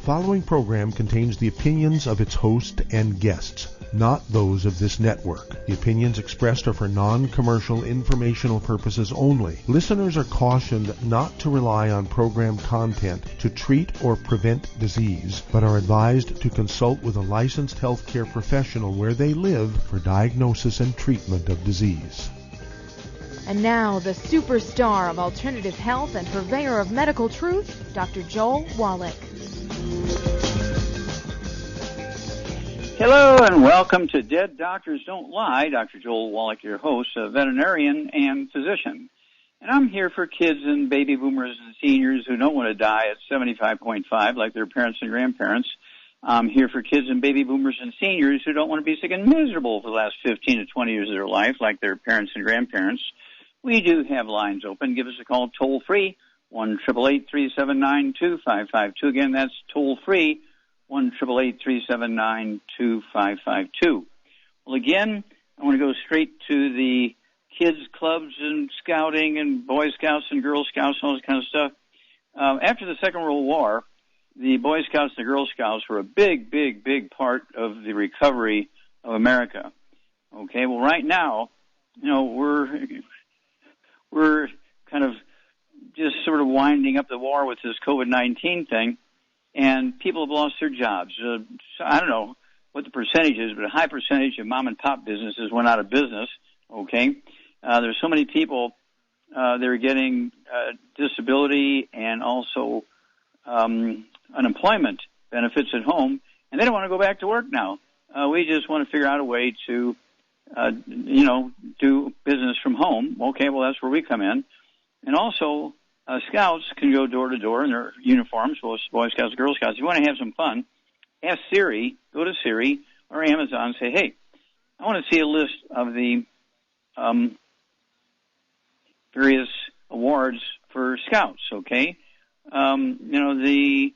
following program contains the opinions of its host and guests, not those of this network. The opinions expressed are for non-commercial informational purposes only. Listeners are cautioned not to rely on program content to treat or prevent disease, but are advised to consult with a licensed healthcare professional where they live for diagnosis and treatment of disease. And now, the superstar of alternative health and purveyor of medical truth, Dr. Joel Wallach. Hello and welcome to Dead Doctors Don't Lie. Dr. Joel Wallach, your host, a veterinarian and physician. And I'm here for kids and baby boomers and seniors who don't want to die at 75.5 like their parents and grandparents. I'm here for kids and baby boomers and seniors who don't want to be sick and miserable for the last 15 to 20 years of their life like their parents and grandparents. We do have lines open. Give us a call toll-free, 1-888-379-2552. Again, that's toll-free, 1-888-379-2552. Well, again, I want to go straight to the kids' clubs and scouting and Boy Scouts and Girl Scouts and all this kind of stuff. After the Second World War, the Boy Scouts and the Girl Scouts were a big, big, big part of the recovery of America. Okay, well, right now, we're kind of just sort of winding up the war with this COVID-19 thing, and people have lost their jobs. So I don't know what the percentage is, but a high percentage of mom-and-pop businesses went out of business, okay? There's so many people that are getting disability and also unemployment benefits at home, and they don't want to go back to work now. We just want to figure out a way to do business from home. Okay, well, that's where we come in. And also, Scouts can go door to door in their uniforms, both Boy Scouts and Girl Scouts. If you want to have some fun, ask Siri, go to Siri or Amazon and say, hey, I want to see a list of the various awards for Scouts, okay? The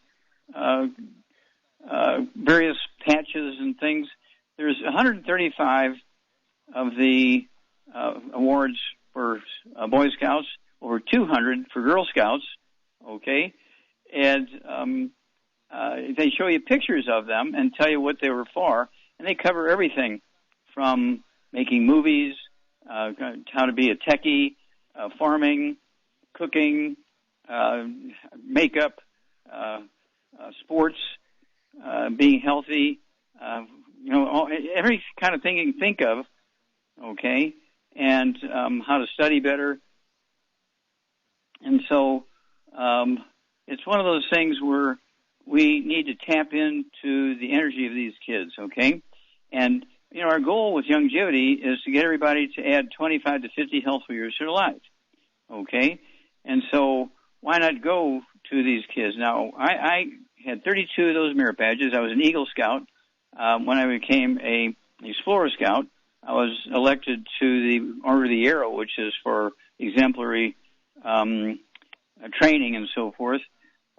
various patches and things. There's 135 of the awards for Boy Scouts, over 200 for Girl Scouts, okay? And they show you pictures of them and tell you what they were for, and they cover everything from making movies, how to be a techie, farming, cooking, makeup, sports, being healthy, every kind of thing you can think of, okay, and how to study better. And so it's one of those things where we need to tap into the energy of these kids, okay? And, our goal with Youngevity is to get everybody to add 25 to 50 healthful years to their life, okay? And so why not go to these kids? Now, I had 32 of those merit badges. I was an Eagle Scout. When I became a Explorer Scout, I was elected to the Order of the Arrow, which is for exemplary training and so forth.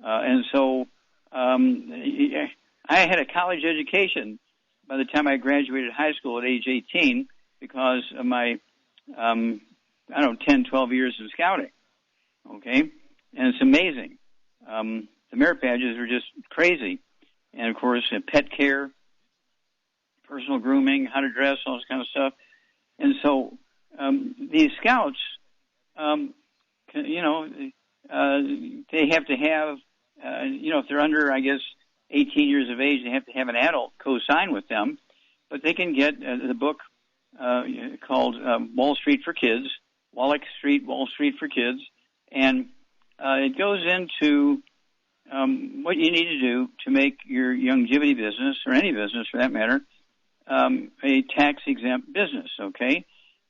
And so I had a college education by the time I graduated high school at age 18 because of my, 10, 12 years of scouting. Okay? And it's amazing. The merit badges are just crazy. And, of course, pet care, personal grooming, how to dress, all this kind of stuff. And so these scouts, they have to have, if they're under, 18 years of age, they have to have an adult co-sign with them. But they can get the book called Wall Street for Kids, Wallach Street, Wall Street for Kids. And it goes into what you need to do to make your Youngevity business, or any business for that matter, a tax-exempt business, okay?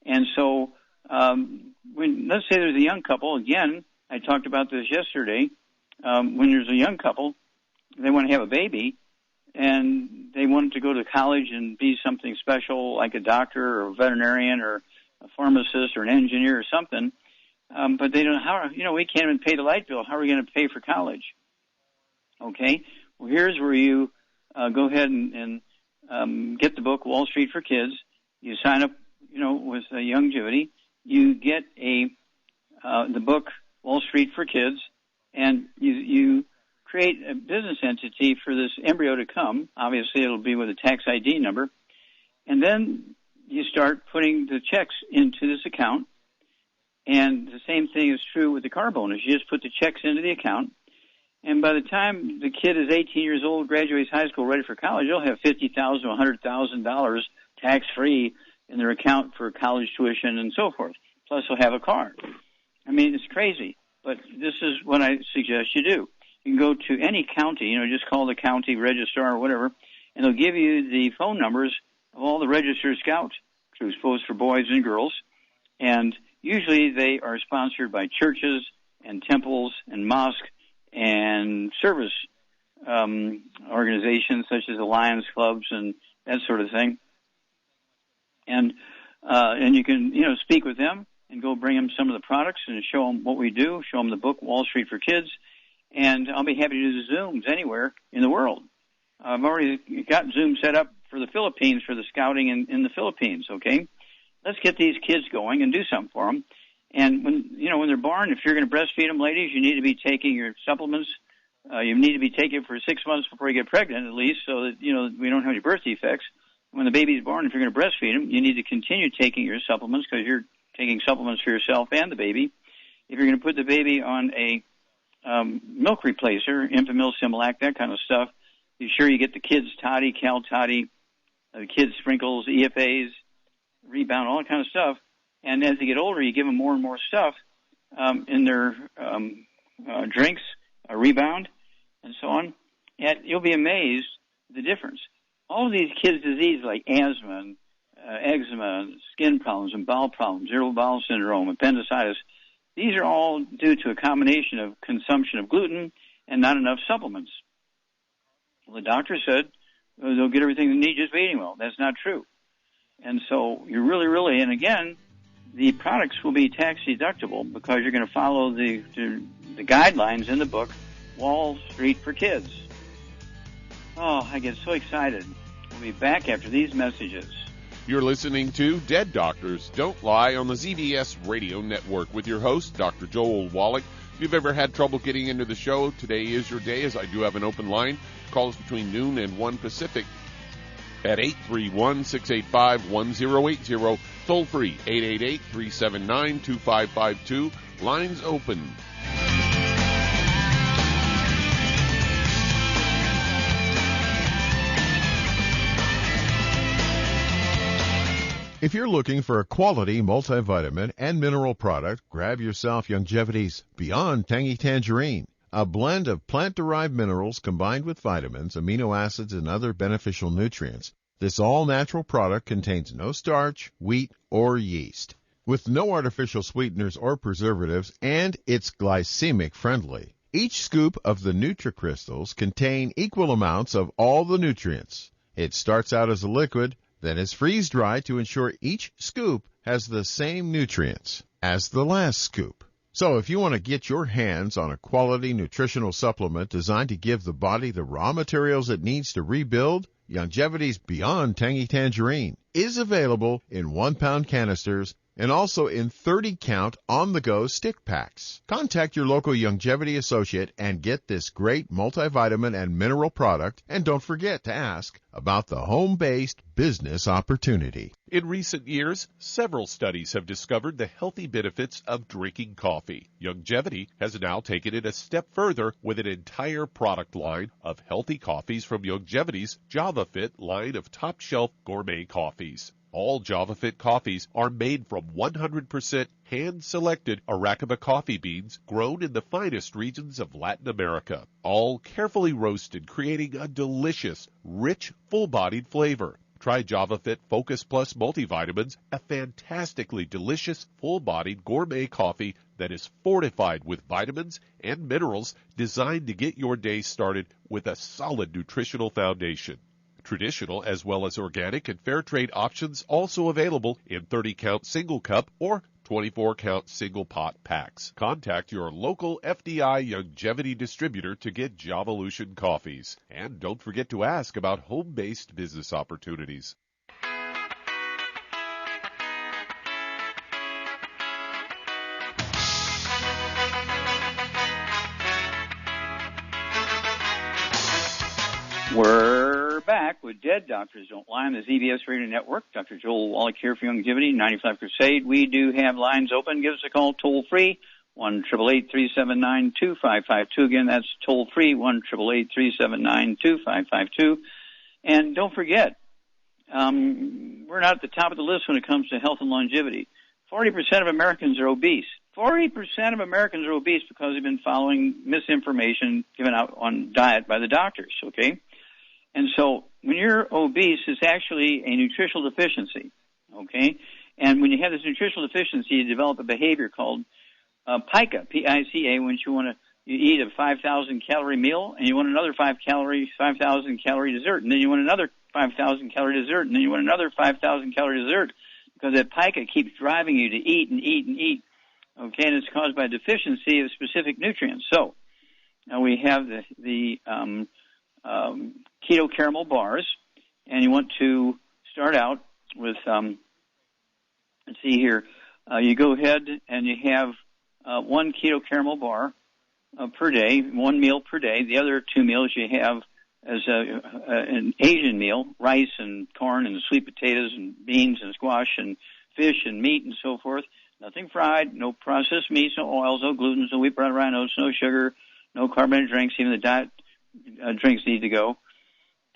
And so let's say there's a young couple. Again, I talked about this yesterday. When there's a young couple, they want to have a baby, and they want to go to college and be something special like a doctor or a veterinarian or a pharmacist or an engineer or something, but they don't know we can't even pay the light bill. How are we going to pay for college? Okay? Well, here's where you go ahead and get the book Wall Street for Kids. You sign up, with Youngevity. You get the book Wall Street for Kids, and you create a business entity for this embryo to come. Obviously, it'll be with a tax ID number. And then you start putting the checks into this account. And the same thing is true with the car bonus. You just put the checks into the account. And by the time the kid is 18 years old, graduates high school, ready for college, they'll have $50,000 to $100,000 tax-free in their account for college tuition and so forth. Plus, they'll have a car. I mean, it's crazy. But this is what I suggest you do. You can go to any county, just call the county registrar or whatever, and they'll give you the phone numbers of all the registered scout troops, both for boys and girls. And usually they are sponsored by churches and temples and mosques and service organizations such as the Lions Clubs and that sort of thing. And you can, speak with them and go bring them some of the products and show them what we do, show them the book, Wall Street for Kids. And I'll be happy to do Zooms anywhere in the world. I've already got Zoom set up for the Philippines, for the scouting in the Philippines, okay? Let's get these kids going and do something for them. And when they're born, if you're going to breastfeed them, ladies, you need to be taking your supplements. You need to be taking it for 6 months before you get pregnant, at least, so that, we don't have any birth defects. When the baby's born, if you're going to breastfeed them, you need to continue taking your supplements because you're taking supplements for yourself and the baby. If you're going to put the baby on a milk replacer, Infamil, Similac, that kind of stuff, be sure you get the kids toddy, Cal toddy, the kids sprinkles, EFAs, rebound, all that kind of stuff. And as they get older, you give them more and more stuff in their drinks, rebound, and so on. And you'll be amazed at the difference. All of these kids' diseases like asthma and eczema, skin problems and bowel problems, irritable bowel syndrome, appendicitis, these are all due to a combination of consumption of gluten and not enough supplements. Well, the doctor said they'll get everything they need just by eating well. That's not true. And so you're really, and again, the products will be tax deductible because you're going to follow the guidelines in the book, Wall Street for Kids. Oh, I get so excited. We'll be back after these messages. You're listening to Dead Doctors Don't Lie on the ZBS Radio Network with your host, Dr. Joel Wallach. If you've ever had trouble getting into the show, today is your day, as I do have an open line. Call us between noon and 1 Pacific at 831-685-1080. Toll free, 888-379-2552. Lines open. If you're looking for a quality multivitamin and mineral product, grab yourself Youngevity's Beyond Tangy Tangerine, a blend of plant-derived minerals combined with vitamins, amino acids, and other beneficial nutrients. This all-natural product contains no starch, wheat, or yeast, with no artificial sweeteners or preservatives, and it's glycemic friendly. Each scoop of the NutriCrystals contain equal amounts of all the nutrients. It starts out as a liquid, then is freeze-dried to ensure each scoop has the same nutrients as the last scoop. So if you want to get your hands on a quality nutritional supplement designed to give the body the raw materials it needs to rebuild, Youngevity's Beyond Tangy Tangerine is available in 1-pound canisters and also in 30-count on-the-go stick packs. Contact your local Youngevity associate and get this great multivitamin and mineral product, and don't forget to ask about the home-based business opportunity. In recent years, several studies have discovered the healthy benefits of drinking coffee. Youngevity has now taken it a step further with an entire product line of healthy coffees from Youngevity's JavaFit line of top-shelf gourmet coffees. All JavaFit coffees are made from 100% hand-selected Arabica coffee beans grown in the finest regions of Latin America, all carefully roasted, creating a delicious, rich, full-bodied flavor. Try JavaFit Focus Plus multivitamins, a fantastically delicious, full-bodied gourmet coffee that is fortified with vitamins and minerals designed to get your day started with a solid nutritional foundation. Traditional as well as organic and fair trade options also available in 30-count single cup or 24-count single pot packs. Contact your local FDI Youngevity distributor to get Javalution coffees. And don't forget to ask about home-based business opportunities. We're back with Dead Doctors Don't Lie on the ZBS Radio Network. Dr. Joel Wallach here for Youngevity, 95 Crusade. We do have lines open. Give us a call toll-free, 1-888-379-2552. Again, that's toll-free, 1-888-379-2552. And don't forget, we're not at the top of the list when it comes to health and longevity. 40% of Americans are obese. 40% of Americans are obese because they've been following misinformation given out on diet by the doctors, okay? And so when you're obese, it's actually a nutritional deficiency, okay? And when you have this nutritional deficiency, you develop a behavior called PICA, P-I-C-A, when you eat a 5,000-calorie meal, and you want another 5,000-calorie dessert, and then you want another 5,000-calorie dessert, and then you want another 5,000-calorie dessert, because that PICA keeps driving you to eat and eat and eat, okay? And it's caused by a deficiency of specific nutrients. So now we have the keto caramel bars, and you want to start out with, let's see here, you go ahead and you have one keto caramel bar per day, one meal per day. The other two meals you have as an Asian meal, rice and corn and sweet potatoes and beans and squash and fish and meat and so forth. Nothing fried, no processed meats, no oils, no gluten, no wheat, bread, rye oats, no sugar, no carbonated drinks. Even the diet drinks need to go.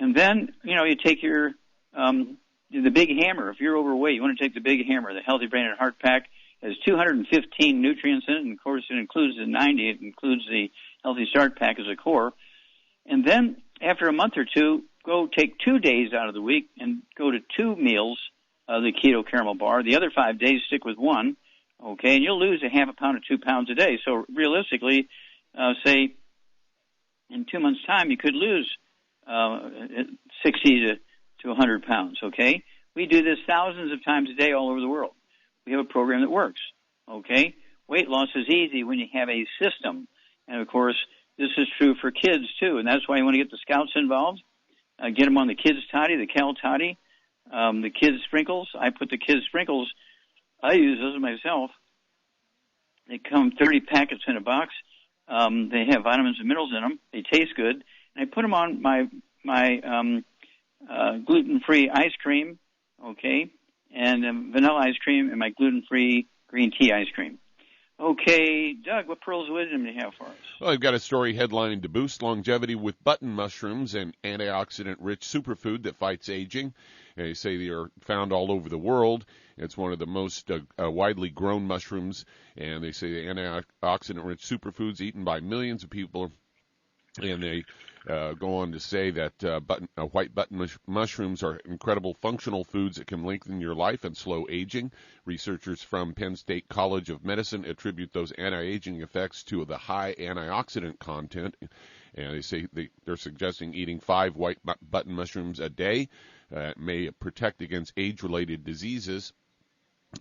And then, you take your the Big Hammer. If you're overweight, you want to take the Big Hammer. The Healthy Brain and Heart Pack has 215 nutrients in it, and of course it includes the 90. It includes the Healthy Start Pack as a core. And then after a month or two, go take 2 days out of the week and go to 2 meals of the keto caramel bar. The other 5 days, stick with 1, okay? And you'll lose a half a pound to 2 pounds a day. So realistically, say in 2 months' time, you could lose 60 to 100 pounds, okay? We do this thousands of times a day all over the world. We have a program that works, okay? Weight loss is easy when you have a system. And, of course, this is true for kids, too, and that's why you want to get the scouts involved. Get them on the kids' toddy, the Cal toddy, the kids' sprinkles. I put the kids' sprinkles. I use those myself. They come 30 packets in a box. They have vitamins and minerals in them. They taste good. And I put them on my gluten-free ice cream, okay, and vanilla ice cream and my gluten-free green tea ice cream. Okay, Doug, what pearls of wisdom do you have for us? Well, I've got a story headlined to boost longevity with button mushrooms, an antioxidant-rich superfood that fights aging. They say they are found all over the world. It's one of the most widely grown mushrooms, and they say the antioxidant-rich superfoods eaten by millions of people. And they go on to say that white button mushrooms are incredible functional foods that can lengthen your life and slow aging. Researchers from Penn State College of Medicine attribute those anti-aging effects to the high antioxidant content. And they say they're suggesting eating 5 white button mushrooms a day may protect against age-related diseases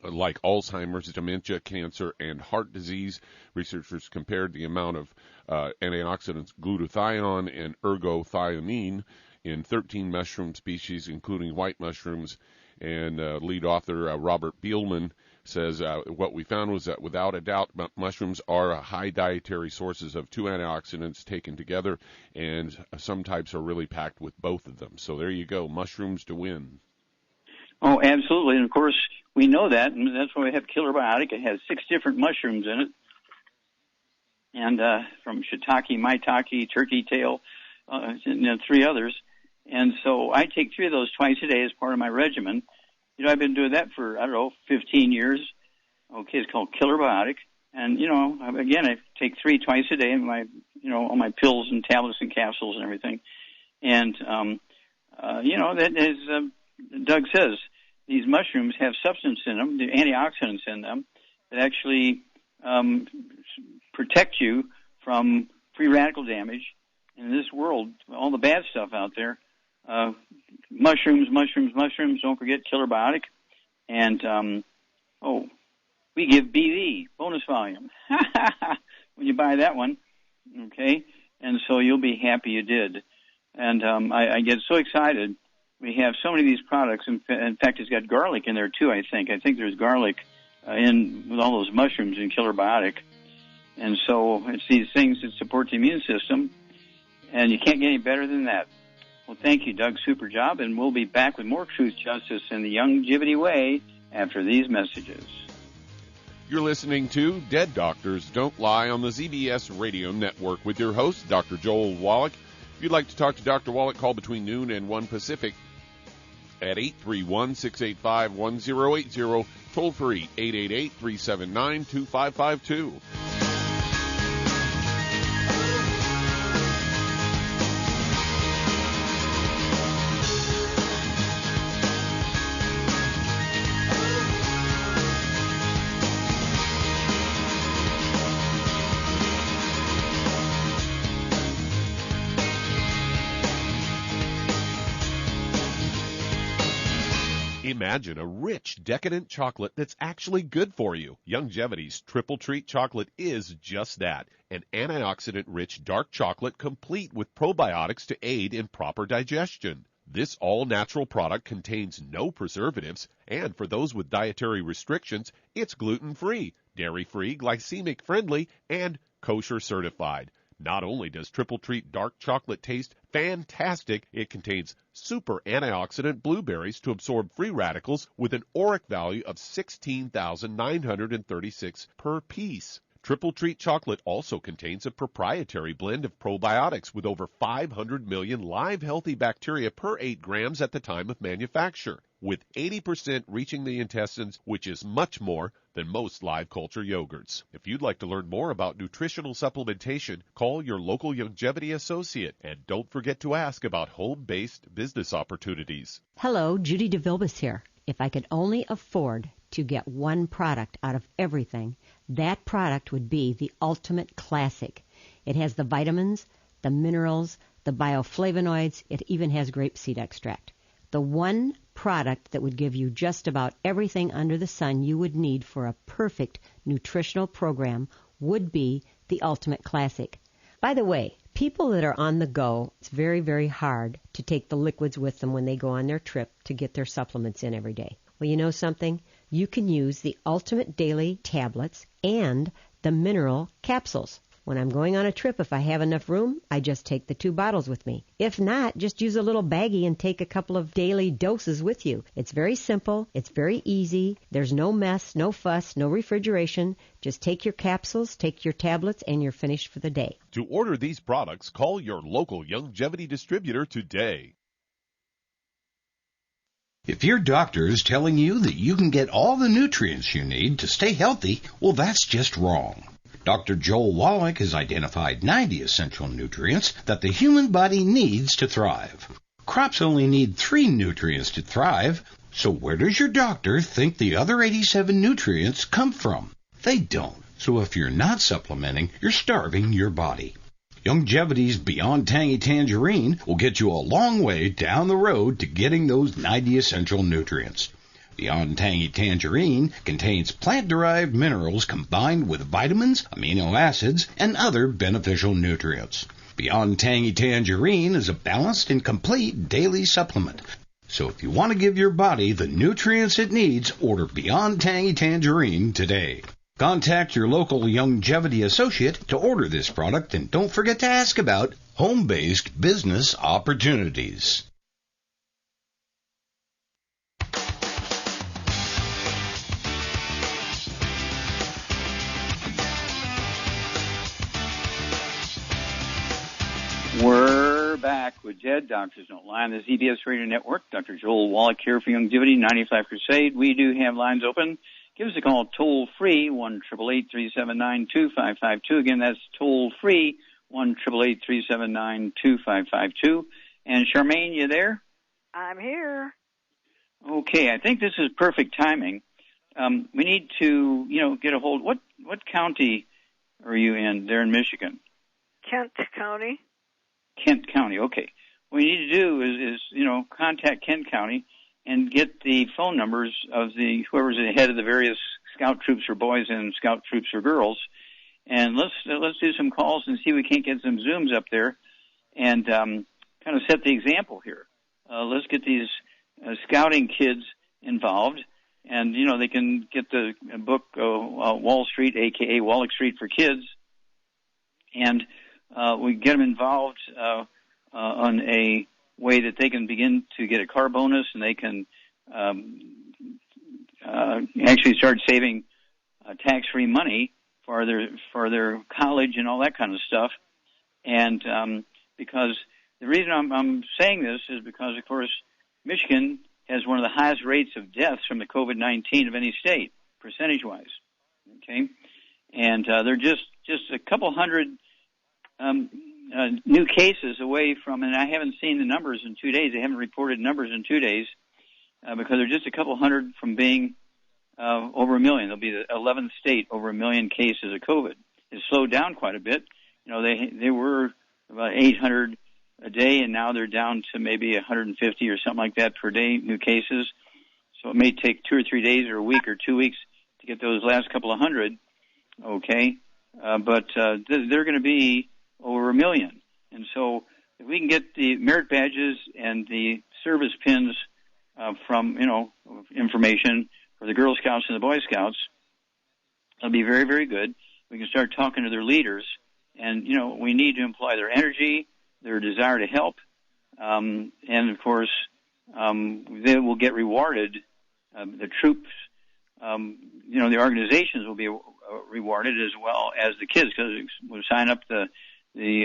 like Alzheimer's, dementia, cancer, and heart disease. Researchers compared the amount of antioxidants glutathione and ergothioneine in 13 mushroom species, including white mushrooms. And lead author Robert Beelman says what we found was that without a doubt, mushrooms are high dietary sources of 2 antioxidants taken together, and some types are really packed with both of them. So there you go, mushrooms to win. Oh, absolutely. And, of course, we know that, and that's why we have Killer Biotic. It has 6 different mushrooms in it, and from shiitake, maitake, turkey tail, and 3 others. And so I take 3 of those twice a day as part of my regimen. I've been doing that for, 15 years. Okay, it's called Killer Biotic. And, again, I take 3 twice a day, and all my pills and tablets and capsules and everything. And, that is... Doug says these mushrooms have substance in them, the antioxidants in them, that actually protect you from free radical damage. In this world, all the bad stuff out there, mushrooms, don't forget Killer Biotic. And, we give BV, bonus volume, when you buy that one, okay? And so you'll be happy you did. And I get so excited. We have so many of these products. In fact, it's got garlic in there, too, I think. I think there's garlic in with all those mushrooms in Killer Biotic. And so it's these things that support the immune system, and you can't get any better than that. Well, thank you, Doug. Super job. And we'll be back with more Truth, Justice, and the Youngevity Way after these messages. You're listening to Dead Doctors Don't Lie on the ZBS Radio Network with your host, Dr. Joel Wallach. If you'd like to talk to Dr. Wallach, call between noon and 1 Pacific at 831-685-1080, toll free 888-379-2552. Imagine a rich, decadent chocolate that's actually good for you. Youngevity's Triple Treat chocolate is just that, an antioxidant-rich dark chocolate complete with probiotics to aid in proper digestion. This all-natural product contains no preservatives, and for those with dietary restrictions, it's gluten-free, dairy-free, glycemic-friendly, and kosher certified. Not only does Triple Treat dark chocolate taste fantastic, it contains super antioxidant blueberries to absorb free radicals with an ORAC value of 16,936 per piece. Triple Treat chocolate also contains a proprietary blend of probiotics with over 500 million live healthy bacteria per 8 grams at the time of manufacture, with 80% reaching the intestines, which is much more than most live culture yogurts. If you'd like to learn more about nutritional supplementation, call your local Youngevity associate, and don't forget to ask about home-based business opportunities. Hello, Judy DeVilbus here. If I could only afford to get one product out of everything, that product would be the Ultimate Classic. It has the vitamins, the minerals, the bioflavonoids. It even has grapeseed extract. The one product that would give you just about everything under the sun you would need for a perfect nutritional program would be the Ultimate Classic. By the way, people that are on the go, it's very, very hard to take the liquids with them when they go on their trip to get their supplements in every day. Well, you know something? You can use the Ultimate Daily tablets and the mineral capsules. When I'm going on a trip, if I have enough room, I just take the 2 bottles with me. If not, just use a little baggie and take a couple of daily doses with you. It's very simple. It's very easy. There's no mess, no fuss, no refrigeration. Just take your capsules, take your tablets, and you're finished for the day. To order these products, call your local Youngevity distributor today. If your doctor is telling you that you can get all the nutrients you need to stay healthy, well, that's just wrong. Dr. Joel Wallach has identified 90 essential nutrients that the human body needs to thrive. Crops only need 3 nutrients to thrive, so where does your doctor think the other 87 nutrients come from? They don't. So if you're not supplementing, you're starving your body. Youngevity's Beyond Tangy Tangerine will get you a long way down the road to getting those 90 essential nutrients. Beyond Tangy Tangerine contains plant-derived minerals combined with vitamins, amino acids, and other beneficial nutrients. Beyond Tangy Tangerine is a balanced and complete daily supplement. So if you want to give your body the nutrients it needs, order Beyond Tangy Tangerine today. Contact your local Youngevity associate to order this product, and don't forget to ask about home-based business opportunities. We're back with Dead Doctors Don't Lie on the ZBS Radio Network. Dr. Joel Wallach here for Youngevity 95 Crusade. We do have lines open. Give us a call toll-free, 1-888-379-2552. Again, that's toll-free, 1-888-379-2552. And Charmaine, you there? I'm here. Okay, I think this is perfect timing. We need to, get a hold. What county are you in there in Michigan? Kent County. Kent County, okay. What you need to do is contact Kent County and get the phone numbers of whoever's the head of the various scout troops for boys and scout troops for girls, and let's do some calls and see if we can't get some Zooms up there and kind of set the example here. Let's get these scouting kids involved, and they can get the book Wall Street, aka Wallach Street for Kids, and we get them involved on a way that they can begin to get a car bonus, and they can actually start saving tax-free money for their college and all that kind of stuff. And because the reason I'm saying this is because, of course, Michigan has one of the highest rates of deaths from the COVID-19 of any state, percentage-wise. Okay, and they're just a couple hundred new cases away from, and I haven't seen the numbers in 2 days. They haven't reported numbers in 2 days because they're just a couple hundred from being over 1 million. They'll be the 11th state over 1 million cases of COVID. It's slowed down quite a bit. You know, they were about 800 a day, and now they're down to maybe 150 or something like that per day, new cases. So it may take 2 or 3 days or a week or 2 weeks to get those last couple of hundred, okay? But they're going to be over 1 million. And so if we can get the merit badges and the service pins from, information for the Girl Scouts and the Boy Scouts, it'll be very, very good. We can start talking to their leaders. And, we need to imply their energy, their desire to help, and, of course, they will get rewarded. The troops, the organizations will be rewarded as well as the kids, because we'll sign up the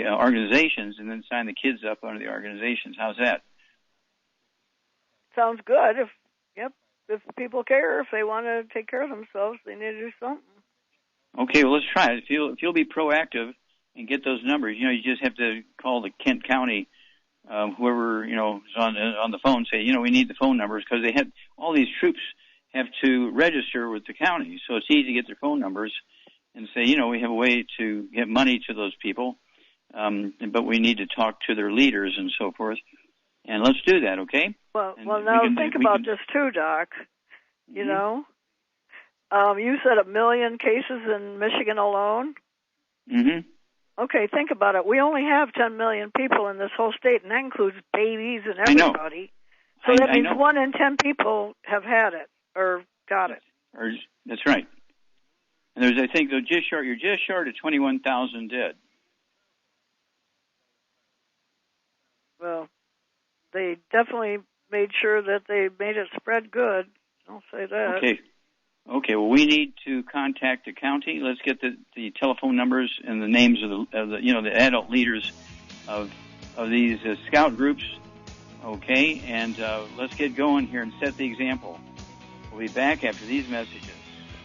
organizations and then sign the kids up under the organizations. How's that? Sounds good. If people care, if they want to take care of themselves, they need to do something. Okay, well, let's try it. If you'll be proactive and get those numbers, you just have to call the Kent County, whoever, is on the phone, say, we need the phone numbers, because they had all these troops have to register with the county. So it's easy to get their phone numbers and say, we have a way to get money to those people, but we need to talk to their leaders and so forth. And let's do that, okay? Well, now think about this too, Doc. Mm-hmm. You said 1 million cases in Michigan alone? Mm-hmm. Okay, think about it. We only have 10 million people in this whole state, and that includes babies and everybody. So that means 1 in 10 people have had it or got it. That's right. And you're just short of 21,000 dead. Well, they definitely made sure that they made it spread good. I'll say that. Okay. Well, we need to contact the county. Let's get the telephone numbers and the names of the adult leaders of these scout groups. Okay, and let's get going here and set the example. We'll be back after these messages.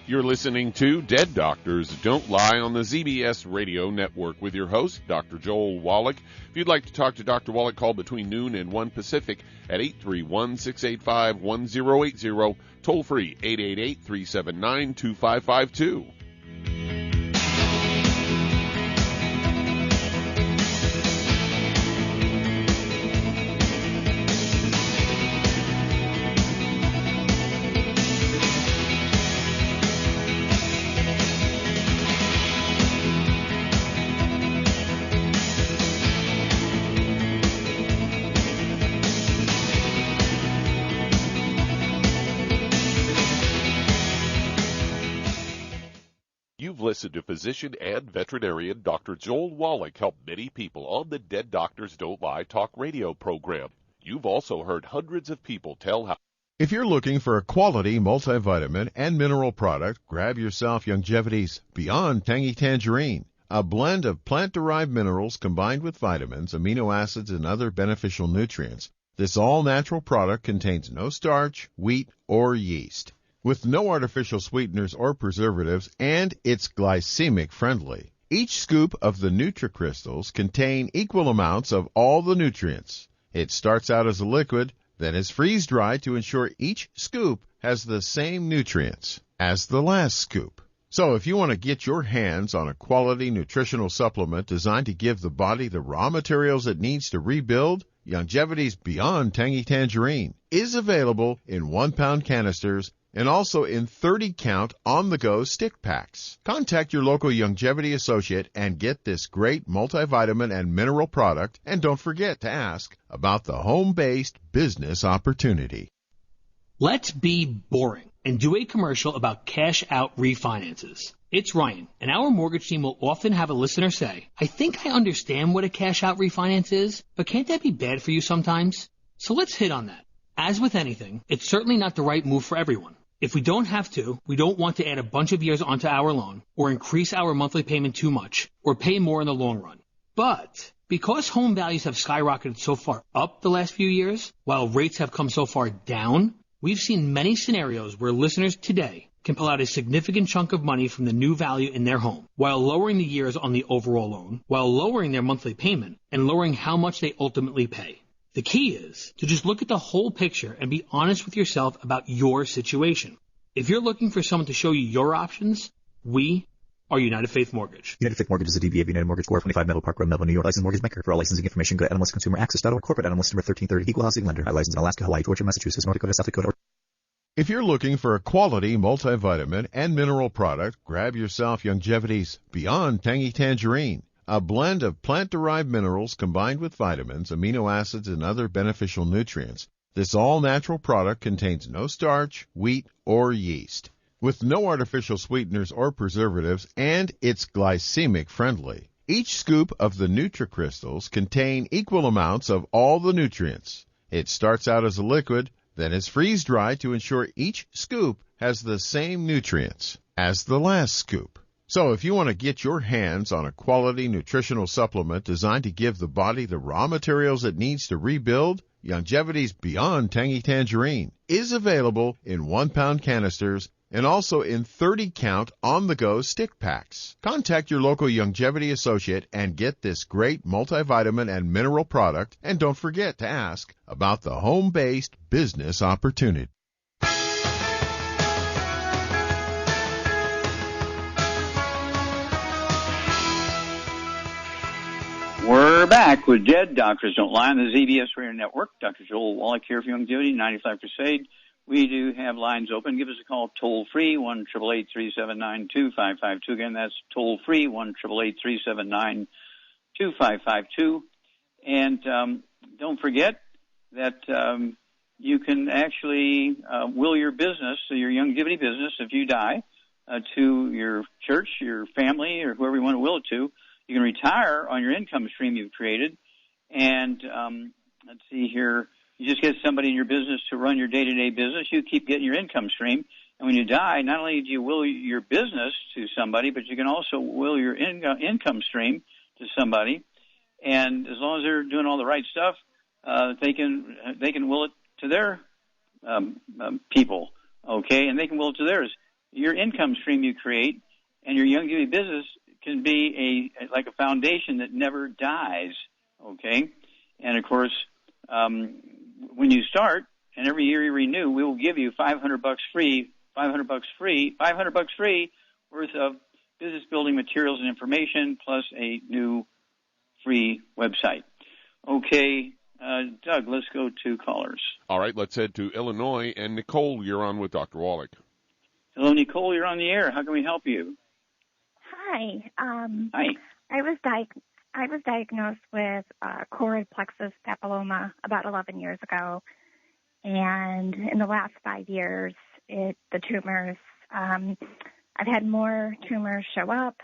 You're listening to Dead Doctors Don't Lie on the ZBS Radio Network with your host, Dr. Joel Wallach. If you'd like to talk to Dr. Wallach, call between noon and 1 Pacific at 831-685-1080, toll free 888-379-2552. Listen to physician and veterinarian Dr. Joel Wallach help many people on the Dead Doctors Don't Lie talk radio program. You've also heard hundreds of people tell how. If you're looking for a quality multivitamin and mineral product, grab yourself Youngevity's Beyond Tangy Tangerine, a blend of plant-derived minerals combined with vitamins, amino acids, and other beneficial nutrients. This all-natural product contains no starch, wheat, or yeast, with no artificial sweeteners or preservatives, and it's glycemic friendly. Each scoop of the NutriCrystals contain equal amounts of all the nutrients. It starts out as a liquid, then is freeze-dried to ensure each scoop has the same nutrients as the last scoop. So if you want to get your hands on a quality nutritional supplement designed to give the body the raw materials it needs to rebuild, Youngevity's Beyond Tangy Tangerine is available in 1-pound canisters and also in 30-count on-the-go stick packs. Contact your local Youngevity associate and get this great multivitamin and mineral product, and don't forget to ask about the home-based business opportunity. Let's be boring. and do a commercial about cash-out refinances. It's Ryan, and our mortgage team will often have a listener say, I think I understand what a cash-out refinance is, but can't that be bad for you sometimes? So let's hit on that. As with anything, it's certainly not the right move for everyone. If we don't have to, we don't want to add a bunch of years onto our loan, or increase our monthly payment too much, or pay more in the long run. But because home values have skyrocketed so far up the last few years, while rates have come so far down, we've seen many scenarios where listeners today can pull out a significant chunk of money from the new value in their home, while lowering the years on the overall loan, while lowering their monthly payment, and lowering how much they ultimately pay. The key is to just look at the whole picture and be honest with yourself about your situation. If you're looking for someone to show you your options, we are United Faith Mortgage. United Faith Mortgage is a DBA of United Mortgage, 425 Melville Park Road, Melville, New York. Licensed mortgage banker. For all licensing information, go to NMLSconsumeraccess.org. Corporate NMLS number 1330. Equal housing lender. Licensed in Alaska, Hawaii, Georgia, Massachusetts, North Dakota, South Dakota. If you're looking for a quality multivitamin and mineral product, grab yourself Youngevity's Beyond Tangy Tangerine, a blend of plant-derived minerals combined with vitamins, amino acids, and other beneficial nutrients. This all-natural product contains no starch, wheat, or yeast, with no artificial sweeteners or preservatives, and it's glycemic friendly. Each scoop of the NutriCrystals contain equal amounts of all the nutrients. It starts out as a liquid, then is freeze-dried to ensure each scoop has the same nutrients as the last scoop. So if you want to get your hands on a quality nutritional supplement designed to give the body the raw materials it needs to rebuild, Youngevity's Beyond Tangy Tangerine is available in 1-pound canisters and also in 30-count on-the-go stick packs. Contact your local Youngevity associate and get this great multivitamin and mineral product, and don't forget to ask about the home-based business opportunity. We're back with Dead Doctors Don't Lie on the ZBS Radio Network. Dr. Joel Wallach here for Youngevity, 95 Crusade. We do have lines open. Give us a call toll-free, 1-888-379-2552. Again, that's toll-free, 1-888-379-2552. And don't forget that you can actually will your business, your Youngevity business, if you die, to your church, your family, or whoever you want to will it to. You can retire on your income stream you've created. And let's see here. You just get somebody in your business to run your day-to-day business. You keep getting your income stream. And when you die, not only do you will your business to somebody, but you can also will your income stream to somebody. And as long as they're doing all the right stuff, they can will it to their people, okay? And they can will it to theirs. Your income stream you create and your Youngevity business can be like a foundation that never dies, okay? And, of course, when you start, and every year you renew, we will give you $500 free worth of business building materials and information, plus a new free website. Okay, Doug, let's go to callers. All right, let's head to Illinois. And Nicole, you're on with Dr. Wallach. Hello, Nicole, you're on the air. How can we help you? Hi. Hi. I was diagnosed with choroid plexus papilloma about 11 years ago, and in the last 5 years, the tumors. I've had more tumors show up.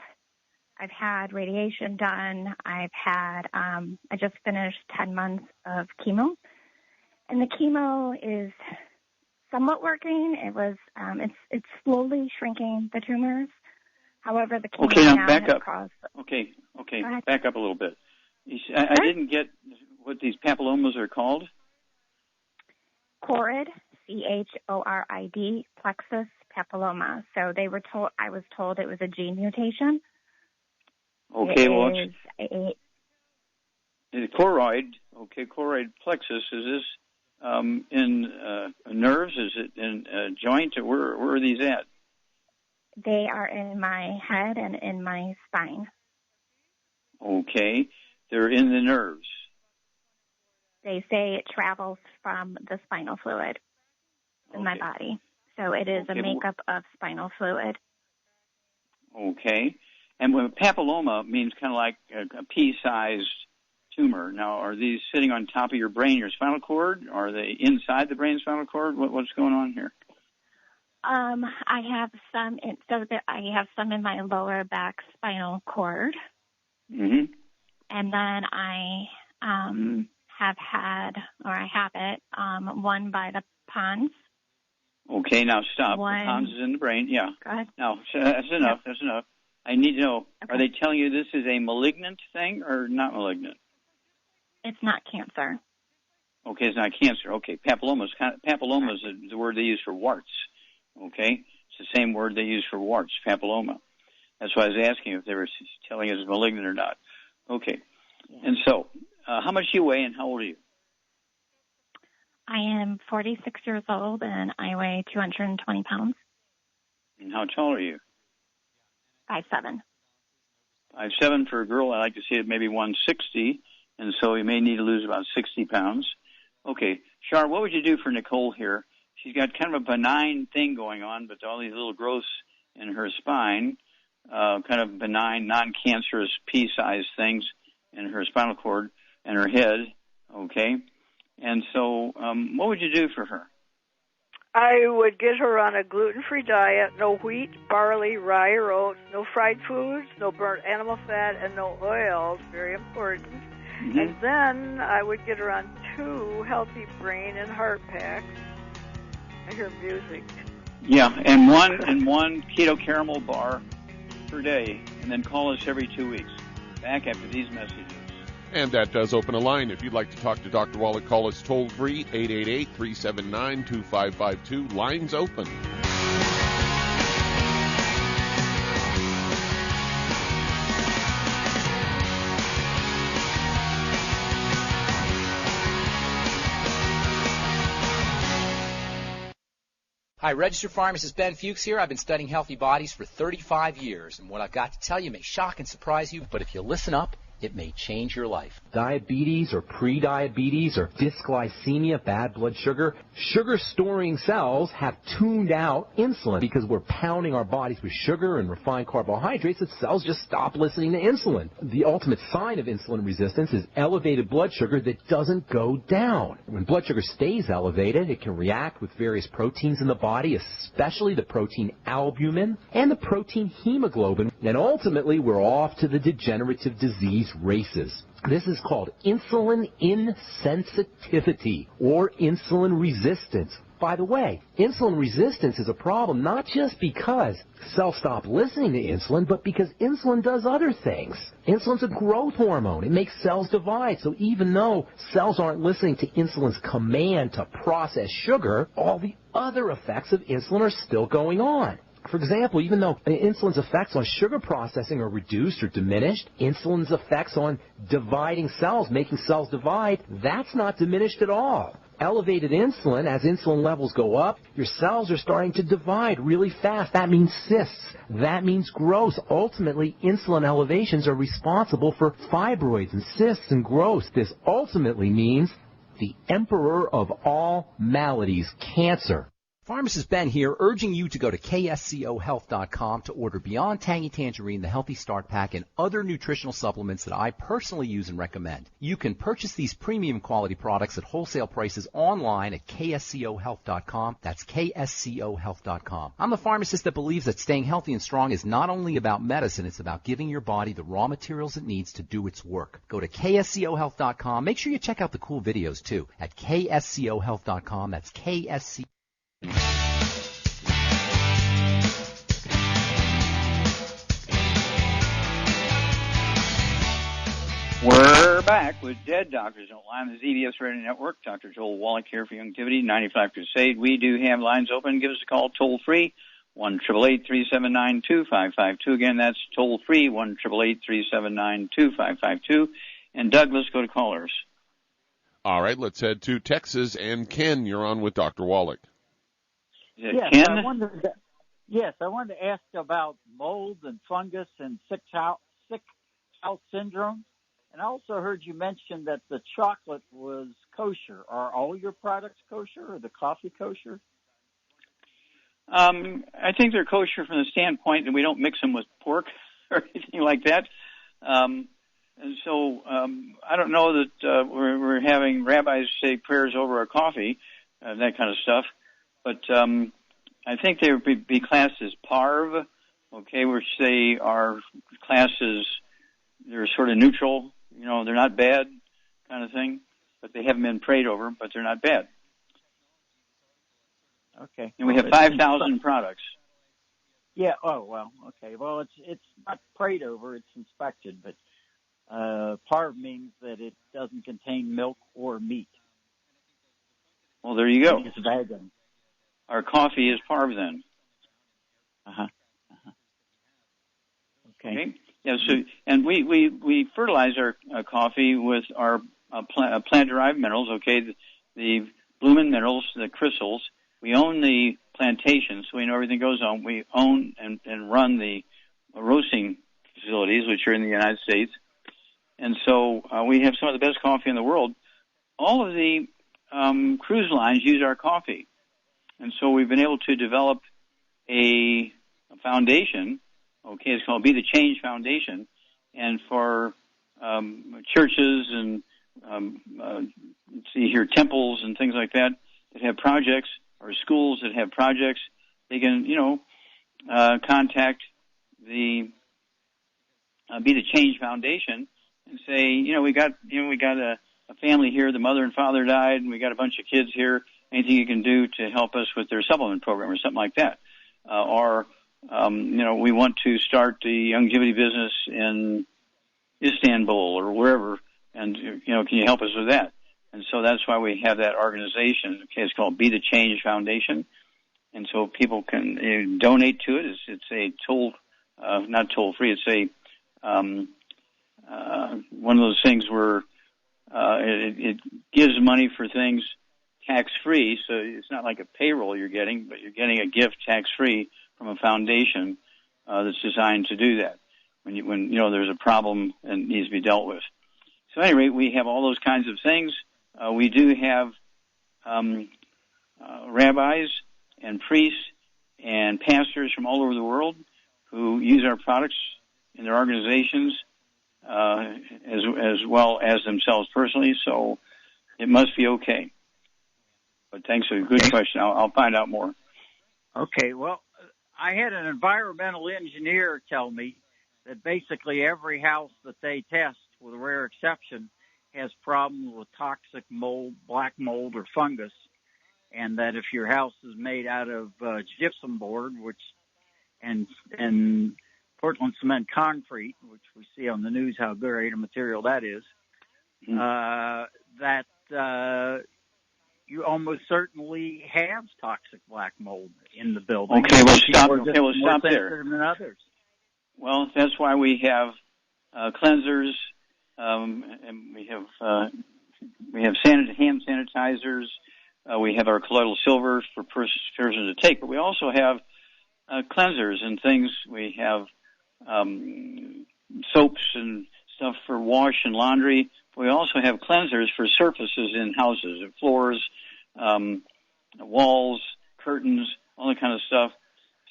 I've had radiation done. I just finished 10 months of chemo, and the chemo is somewhat working. It's slowly shrinking the tumors. However, the chemo now back up. Okay, back up a little bit. I didn't get what these papillomas are called. Choroid, CHORID, plexus papilloma. So I was told it was a gene mutation. Okay, choroid. Okay, choroid plexus. Is this in nerves? Is it in a joint? Or where are these at? They are in my head and in my spine. Okay. They're in the nerves. They say it travels from the spinal fluid in my body. So it is a makeup of spinal fluid. Okay. And when papilloma means kind of like a pea-sized tumor. Now, are these sitting on top of your brain, your spinal cord? Are they inside the brain spinal cord? What's going on here? I have some. I have some in my lower back spinal cord, Mm-hmm. and then I have it one by the pons. Okay, now stop. One. The pons is in the brain. Yeah. Go ahead. Now that's enough. That's enough. I need to know: Okay. Are they telling you this is a malignant thing or not malignant? It's not cancer. Okay, it's not cancer. Okay, papilloma is the word they use for warts. Okay, it's the same word they use for warts, papilloma. That's why I was asking if they were telling us it's malignant or not. Okay, and so how much do you weigh and how old are you? I am 46 years old and I weigh 220 pounds. And how tall are you? 5'7". 5'7" for a girl. I like to see it maybe 160, and so you may need to lose about 60 pounds. Okay, Char, what would you do for Nicole here? She's got kind of a benign thing going on, but all these little growths in her spine, kind of benign, non-cancerous pea-sized things in her spinal cord and her head, okay? And so what would you do for her? I would get her on a gluten-free diet, no wheat, barley, rye, or oats, no fried foods, no burnt animal fat, and no oils, very important. Mm-hmm. And then I would get her on 2 healthy brain and heart packs. I hear music. Yeah, and one keto caramel bar per day, and then call us every 2 weeks. Back after these messages. And that does open a line. If you'd like to talk to Dr. Wallach, call us toll-free, 888-379-2552. Lines open. Hi, registered pharmacist Ben Fuchs here. I've been studying healthy bodies for 35 years, and what I've got to tell you may shock and surprise you, but if you listen up, it may change your life. Diabetes or pre-diabetes or dysglycemia, bad blood sugar. Sugar-storing cells have tuned out insulin because we're pounding our bodies with sugar and refined carbohydrates that cells just stop listening to insulin. The ultimate sign of insulin resistance is elevated blood sugar that doesn't go down. When blood sugar stays elevated, it can react with various proteins in the body, especially the protein albumin and the protein hemoglobin, and ultimately we're off to the degenerative disease races. This is called insulin insensitivity or insulin resistance. By the way, insulin resistance is a problem not just because cells stop listening to insulin, but because insulin does other things. Insulin's a growth hormone. It makes cells divide. So even though cells aren't listening to insulin's command to process sugar, all the other effects of insulin are still going on. For example, even though insulin's effects on sugar processing are reduced or diminished, insulin's effects on dividing cells, making cells divide, that's not diminished at all. Elevated insulin, as insulin levels go up, your cells are starting to divide really fast. That means cysts. That means growth. Ultimately, insulin elevations are responsible for fibroids and cysts and growth. This ultimately means the emperor of all maladies, cancer. Pharmacist Ben here, urging you to go to kscohealth.com to order Beyond Tangy Tangerine, the Healthy Start Pack, and other nutritional supplements that I personally use and recommend. You can purchase these premium quality products at wholesale prices online at kscohealth.com. That's kscohealth.com. I'm the pharmacist that believes that staying healthy and strong is not only about medicine, it's about giving your body the raw materials it needs to do its work. Go to kscohealth.com. Make sure you check out the cool videos, too, at kscohealth.com. That's ksc. We're back with Dead Doctors Don't Lie on the ZBS Radio Network. Dr. Joel Wallach here for Youngevity, 95 Crusade. We do have lines open. Give us a call toll-free, 1-888-379-2552. Again, that's toll-free, 1-888-379-2552. And Doug, let's go to callers. All right, let's head to Texas. And Ken, you're on with Dr. Wallach. Yes, Ken? I wanted to ask about mold and fungus and sick house syndrome. And I also heard you mention that the chocolate was kosher. Are all your products kosher or the coffee kosher? I think they're kosher from the standpoint that we don't mix them with pork or anything like that. And so I don't know that we're having rabbis say prayers over our coffee, that kind of stuff. But I think they would be classed as PARV, okay, which they are classes, they're sort of neutral, you know, they're not bad kind of thing, but they haven't been prayed over, but they're not bad. Okay. And we have 5,000 products. Yeah, oh, well, okay. Well, it's not prayed over, it's inspected, but PARV means that it doesn't contain milk or meat. Well, there you go. It's vegan. Our coffee is PARV then. Okay. Yeah. So, and we fertilize our coffee with our plant-derived minerals. Okay, the Bloomin' minerals, the crystals. We own the plantation, so we know everything goes on. We own and run the roasting facilities, which are in the United States, and so we have some of the best coffee in the world. All of the cruise lines use our coffee, and so we've been able to develop a foundation. Okay, it's called Be the Change Foundation, and for churches and temples and things like that have projects, or schools that have projects, they can contact the Be the Change Foundation and say, we got a family here, the mother and father died, and we got a bunch of kids here. Anything you can do to help us with their supplement program or something like that, we want to start the Youngevity business in Istanbul or wherever, and, can you help us with that? And so that's why we have that organization. Okay, it's called Be the Change Foundation. And so people can donate to it. It's a not toll-free, it's a one of those things where it gives money for things tax-free, so it's not like a payroll you're getting, but you're getting a gift tax-free from a foundation that's designed to do that when there's a problem and needs to be dealt with. So at any rate, we have all those kinds of things. We do have rabbis and priests and pastors from all over the world who use our products in their organizations as well as themselves personally, so it must be okay. But thanks for a good question. I'll find out more. Okay, well, I had an environmental engineer tell me that basically every house that they test, with a rare exception, has problems with toxic mold, black mold, or fungus, and that if your house is made out of gypsum board, and Portland cement concrete, which we see on the news how great a material that is, that you almost certainly have toxic black mold in the building. Okay, we'll stop there. Than others. Well, that's why we have cleansers, and we have hand sanitizers. We have our colloidal silver for persons to take, but we also have cleansers and things. We have soaps and stuff for wash and laundry. We also have cleansers for surfaces in houses, floors, walls, curtains, all that kind of stuff.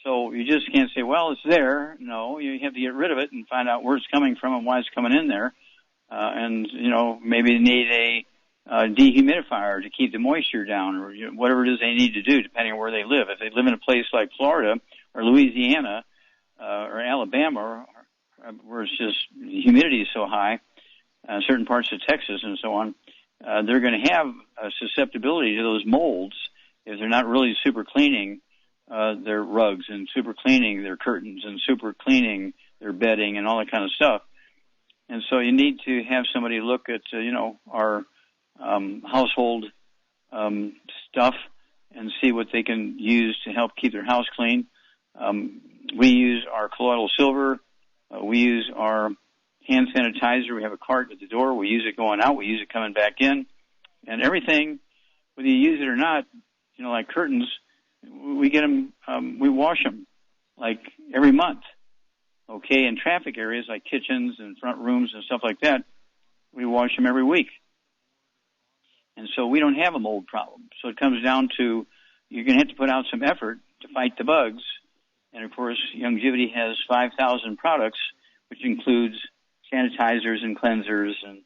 So you just can't say, well, it's there. No, you have to get rid of it and find out where it's coming from and why it's coming in there. And maybe need a dehumidifier to keep the moisture down, or whatever it is they need to do, depending on where they live. If they live in a place like Florida or Louisiana or Alabama, where it's just the humidity is so high, certain parts of Texas and so on, they're going to have a susceptibility to those molds if they're not really super cleaning their rugs and super cleaning their curtains and super cleaning their bedding and all that kind of stuff. And so you need to have somebody look at, our household stuff and see what they can use to help keep their house clean. We use our colloidal silver. We use our hand sanitizer. We have a cart at the door. We use it going out. We use it coming back in. And everything, whether you use it or not, like curtains, we get them, we wash them like every month. Okay, in traffic areas like kitchens and front rooms and stuff like that, we wash them every week. And so we don't have a mold problem. So it comes down to you're going to have to put out some effort to fight the bugs. And, of course, Youngevity has 5,000 products, which includes sanitizers and cleansers and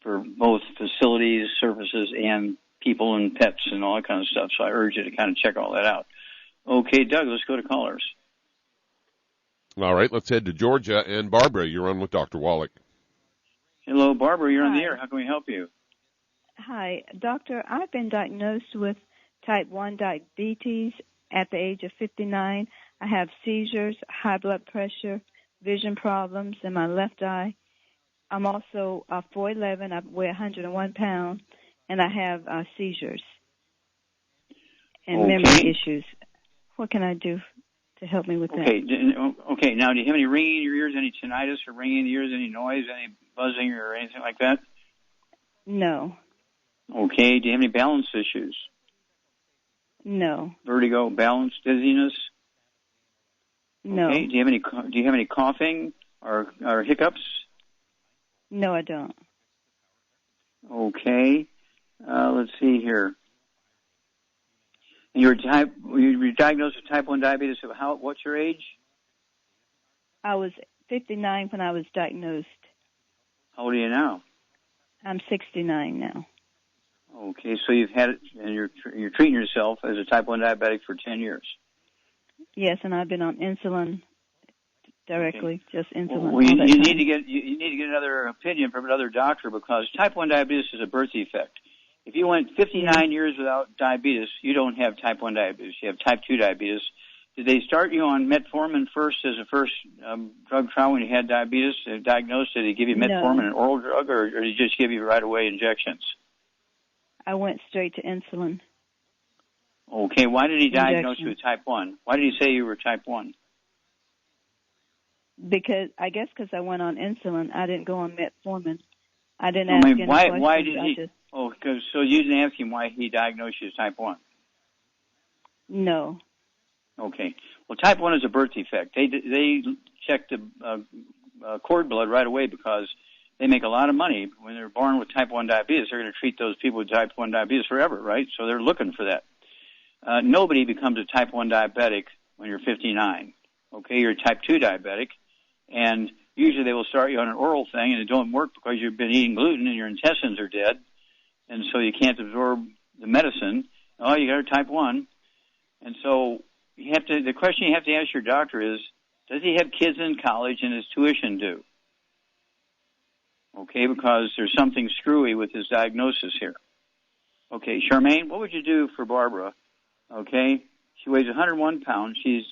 for both facilities, surfaces, and people and pets and all that kind of stuff. So I urge you to kind of check all that out. Okay, Doug, let's go to callers. All right, let's head to Georgia. And Barbara, you're on with Dr. Wallach. Hello, Barbara, you're on the Hi. air. How can we help you? Hi, Doctor. I've been diagnosed with type 1 diabetes at the age of 59. I have seizures, high blood pressure, vision problems in my left eye. I'm also 4'11". I weigh 101 pounds, and I have seizures and memory issues. What can I do to help me with that? Okay. Now, do you have any ringing in your ears, any tinnitus or ringing in the ears, any noise, any buzzing or anything like that? No. Okay. Do you have any balance issues? No. Vertigo, balance, dizziness? No. Okay. Do you have any coughing or hiccups? No, I don't. Okay. Let's see here. And you were diagnosed with type 1 diabetes. What's your age? I was 59 when I was diagnosed. How old are you now? I'm 69 now. Okay, so you've had it, and you're treating yourself as a type 1 diabetic for 10 years. Yes, and I've been on insulin directly, just insulin. Well, you need to get another opinion from another doctor, because type 1 diabetes is a birth defect. If you went 59 years without diabetes, you don't have type 1 diabetes. You have type 2 diabetes. Did they start you on metformin first as a first drug trial when you had diabetes diagnosed? Did they give you metformin, an oral drug, or did they just give you right away injections? I went straight to insulin. Okay, why did he diagnose you with type 1? Why did he say you were type 1? Because I went on insulin. I didn't go on metformin. I didn't ask any questions. Why did he? So you didn't ask him why he diagnosed you as type 1? No. Okay. Well, type 1 is a birth defect. They check the cord blood right away, because they make a lot of money when they're born with type 1 diabetes. They're going to treat those people with type 1 diabetes forever, right? So they're looking for that. Nobody becomes a type 1 diabetic when you're 59. Okay, you're a type 2 diabetic, and usually they will start you on an oral thing, and it don't work because you've been eating gluten and your intestines are dead, and so you can't absorb the medicine. Oh, you got a type 1. And so the question you have to ask your doctor is, does he have kids in college and is tuition due? Okay, because there's something screwy with his diagnosis here. Okay, Charmaine, what would you do for Barbara? Okay, she weighs 101 pounds. She's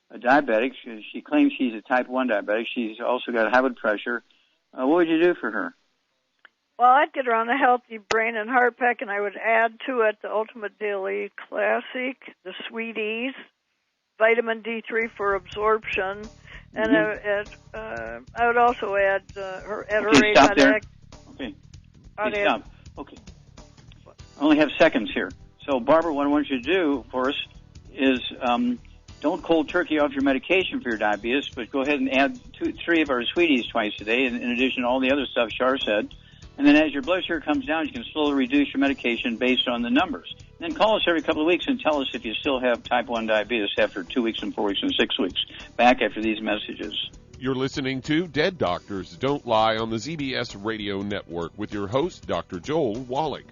a diabetic. She claims she's a type 1 diabetic. She's also got high blood pressure. What would you do for her? Well, I'd get her on a healthy brain and heart pack, and I would add to it the Ultimate Daily Classic, the Sweeties, vitamin D3 for absorption, and I would also add her Okay, stop there. Okay, stop. Okay. I only have seconds here. So, Barbara, what I want you to do for us is don't cold turkey off your medication for your diabetes, but go ahead and add 3 of our Sweeties twice a day, in addition to all the other stuff Char said. And then as your blood sugar comes down, you can slowly reduce your medication based on the numbers. And then call us every couple of weeks and tell us if you still have type 1 diabetes after 2 weeks and 4 weeks and 6 weeks. Back after these messages. You're listening to Dead Doctors Don't Lie on the ZBS Radio Network with your host, Dr. Joel Wallach.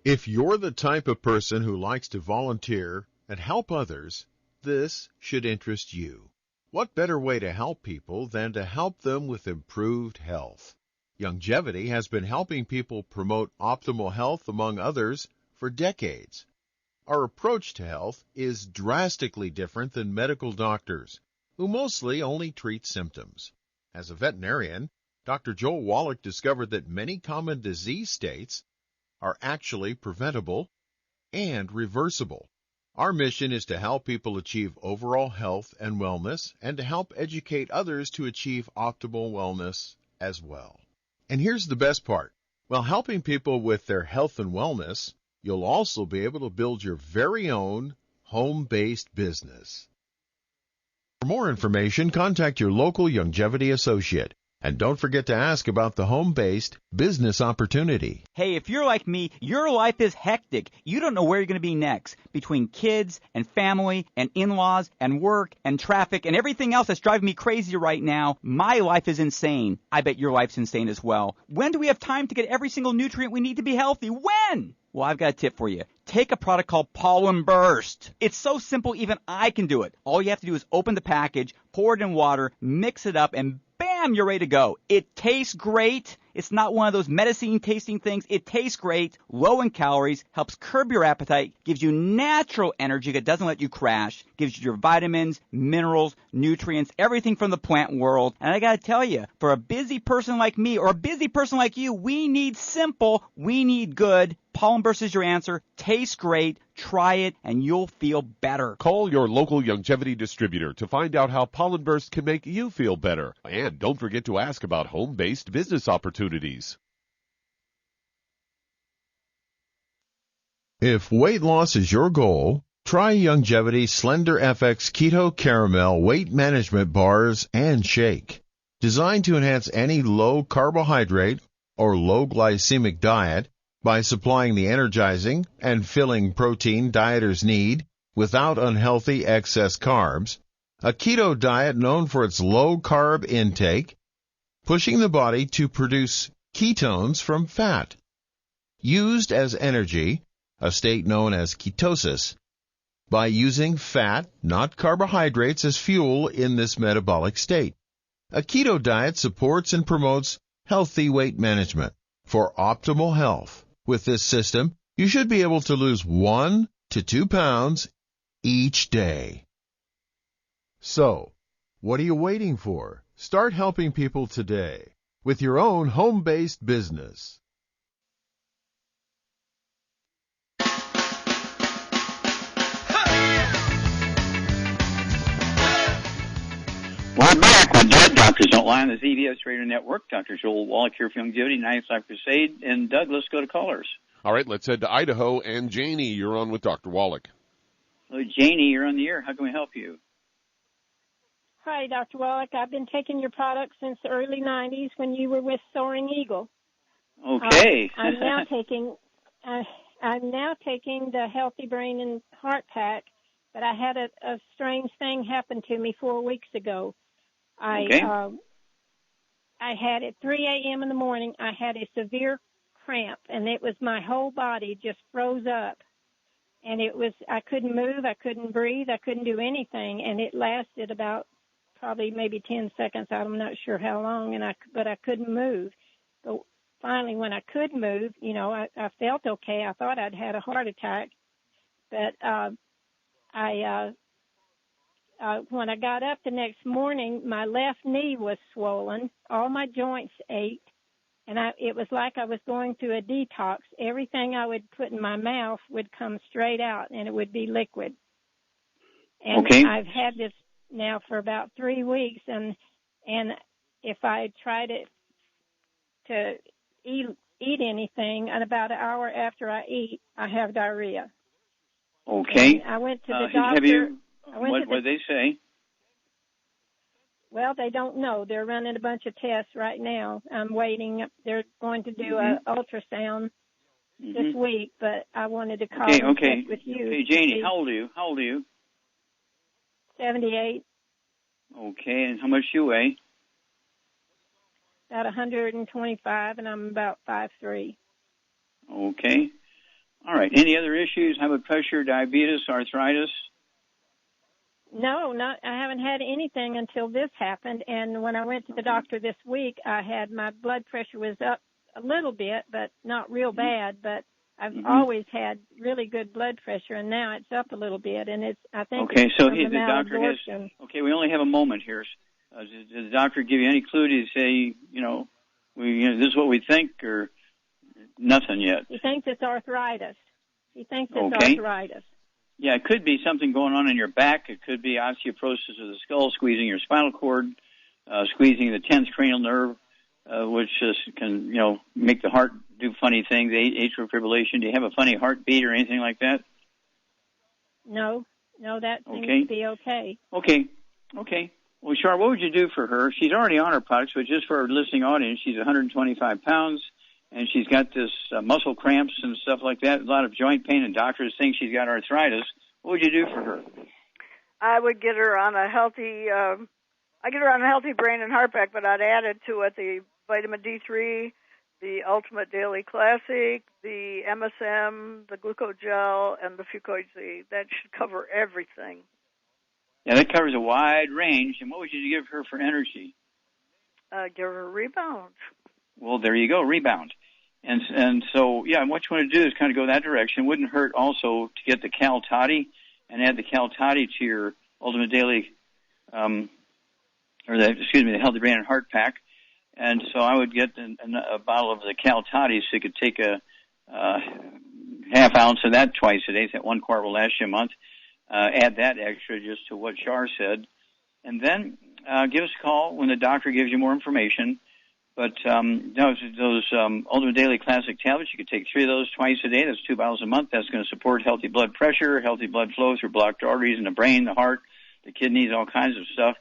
If you're the type of person who likes to volunteer and help others, this should interest you. What better way to help people than to help them with improved health? Youngevity has been helping people promote optimal health, among others, for decades. Our approach to health is drastically different than medical doctors, who mostly only treat symptoms. As a veterinarian, Dr. Joel Wallach discovered that many common disease states are actually preventable and reversible. Our mission is to help people achieve overall health and wellness, and to help educate others to achieve optimal wellness as well. And here's the best part. While helping people with their health and wellness, you'll also be able to build your very own home-based business. For more information, contact your local Youngevity associate. And don't forget to ask about the home-based business opportunity. Hey, if you're like me, your life is hectic. You don't know where you're going to be next. Between kids and family and in-laws and work and traffic and everything else that's driving me crazy right now, my life is insane. I bet your life's insane as well. When do we have time to get every single nutrient we need to be healthy? When? Well, I've got a tip for you. Take a product called Pollen Burst. It's so simple, even I can do it. All you have to do is open the package, pour it in water, mix it up, and bam, you're ready to go. It tastes great. It's not one of those medicine-tasting things. It tastes great, low in calories, helps curb your appetite, gives you natural energy that doesn't let you crash, gives you your vitamins, minerals, nutrients, everything from the plant world. And I got to tell you, for a busy person like me or a busy person like you, we need simple, we need good. Pollen Burst is your answer. Tastes great. Try it, and you'll feel better. Call your local Youngevity distributor to find out how Pollen Burst can make you feel better. And don't forget to ask about home-based business opportunities. If weight loss is your goal, try Youngevity Slender FX Keto Caramel Weight Management Bars and Shake. Designed to enhance any low carbohydrate or low glycemic diet by supplying the energizing and filling protein dieters need without unhealthy excess carbs, a keto diet known for its low carb intake, pushing the body to produce ketones from fat, used as energy, a state known as ketosis, by using fat, not carbohydrates, as fuel in this metabolic state. A keto diet supports and promotes healthy weight management for optimal health. With this system, you should be able to lose 1 to 2 pounds each day. So, what are you waiting for? Start helping people today with your own home-based business. We're back with Dead Doctors Don't Lie on the ZBS Radio Network. Dr. Joel Wallach here for Youngevity, 95 Crusade. And Doug, let's go to callers. All right, let's head to Idaho. And Janie, you're on with Dr. Wallach. Hello, Janie, you're on the air. How can we help you? Hi, Dr. Wallach. I've been taking your product since the early 90s when you were with Soaring Eagle. Okay. I'm now taking the Healthy Brain and Heart Pack, but I had a strange thing happen to me 4 weeks ago. I had at 3 a.m. in the morning, I had a severe cramp, and it was my whole body just froze up. And I couldn't move, I couldn't breathe, I couldn't do anything, and it lasted about probably maybe 10 seconds. I'm not sure how long, but I couldn't move. But finally, when I could move, I felt okay. I thought I'd had a heart attack, but when I got up the next morning, my left knee was swollen. All my joints ached, and it was like I was going through a detox. Everything I would put in my mouth would come straight out, and it would be liquid. And I've had this now for about 3 weeks, and if I try to eat anything, and about an hour after I eat, I have diarrhea. Okay. And I went to the doctor. What did they say? Well, they don't know. They're running a bunch of tests right now. I'm waiting. They're going to do an ultrasound this week, but I wanted to call and check with you. Okay, Janie, how old are you? 78. Okay, and how much do you weigh? About 125, and I'm about 5'3". Okay. All right. Any other issues? High blood pressure, diabetes, arthritis? No, I haven't had anything until this happened. And when I went to the doctor this week, my blood pressure was up a little bit, but not real bad. But I've always had really good blood pressure, and now it's up a little bit. And I think okay. So the doctor has. Okay, we only have a moment here. Did the doctor give you any clue? Did he say, this is what we think, or nothing yet? He thinks it's arthritis. Arthritis. Yeah, it could be something going on in your back. It could be osteoporosis of the skull, squeezing your spinal cord, squeezing the 10th cranial nerve, which can, make the heart do funny things, atrial fibrillation. Do you have a funny heartbeat or anything like that? No, that seems to be okay. Okay. Well, Char, what would you do for her? She's already on her products, but just for our listening audience, she's 125 pounds, and she's got this muscle cramps and stuff like that, a lot of joint pain, and doctors think she's got arthritis. What would you do for her? I would get her on a healthy, brain and heart pack, but I'd add it to it the vitamin D3, the Ultimate Daily Classic, the MSM, the Glucogel, and the Fucoid Z. That should cover everything. Yeah, that covers a wide range. And what would you give her for energy? Give her a rebound. Well, there you go, rebound. And so, yeah, what you want to do is kind of go that direction. It wouldn't hurt also to get the Cal Toddy and add the Cal Toddy to your Ultimate Daily, the Healthy Brain and Heart Pack. And so I would get a bottle of the Cal Toddy, so you could take a half ounce of that twice a day. That 1 quart will last you a month. Add that extra just to what Char said. And then give us a call when the doctor gives you more information. But those Ultimate Daily Classic tablets, you could take 3 of those twice a day. That's 2 bottles a month. That's going to support healthy blood pressure, healthy blood flow through blocked arteries in the brain, the heart, the kidneys, all kinds of stuff.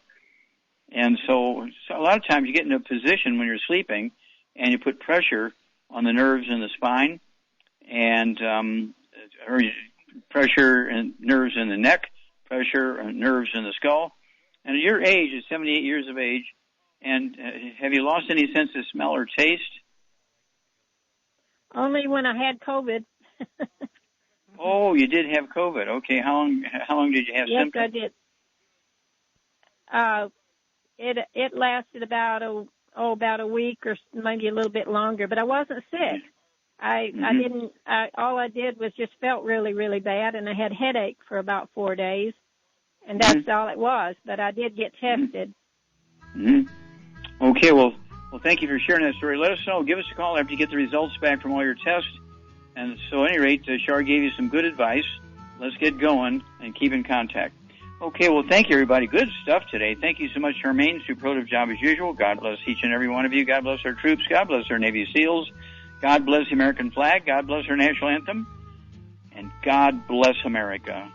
And so a lot of times you get in a position when you're sleeping and you put pressure on the nerves in the spine and or pressure and nerves in the neck, pressure and nerves in the skull. And at your age, at 78 years of age, and have you lost any sense of smell or taste? Only when I had COVID. Oh, you did have COVID. Okay, how long did you have symptoms? Yes, I did. It lasted about a week or maybe a little bit longer, but I wasn't sick. I didn't. All I did was just felt really, really bad, and I had headache for about 4 days, and that's all it was. But I did get tested. Mm-hmm. Okay, well, thank you for sharing that story. Let us know. Give us a call after you get the results back from all your tests. And so, at any rate, Char gave you some good advice. Let's get going and keep in contact. Okay, well, thank you, everybody. Good stuff today. Thank you so much, Charmaine. Superlative job as usual. God bless each and every one of you. God bless our troops. God bless our Navy SEALs. God bless the American flag. God bless our national anthem. And God bless America.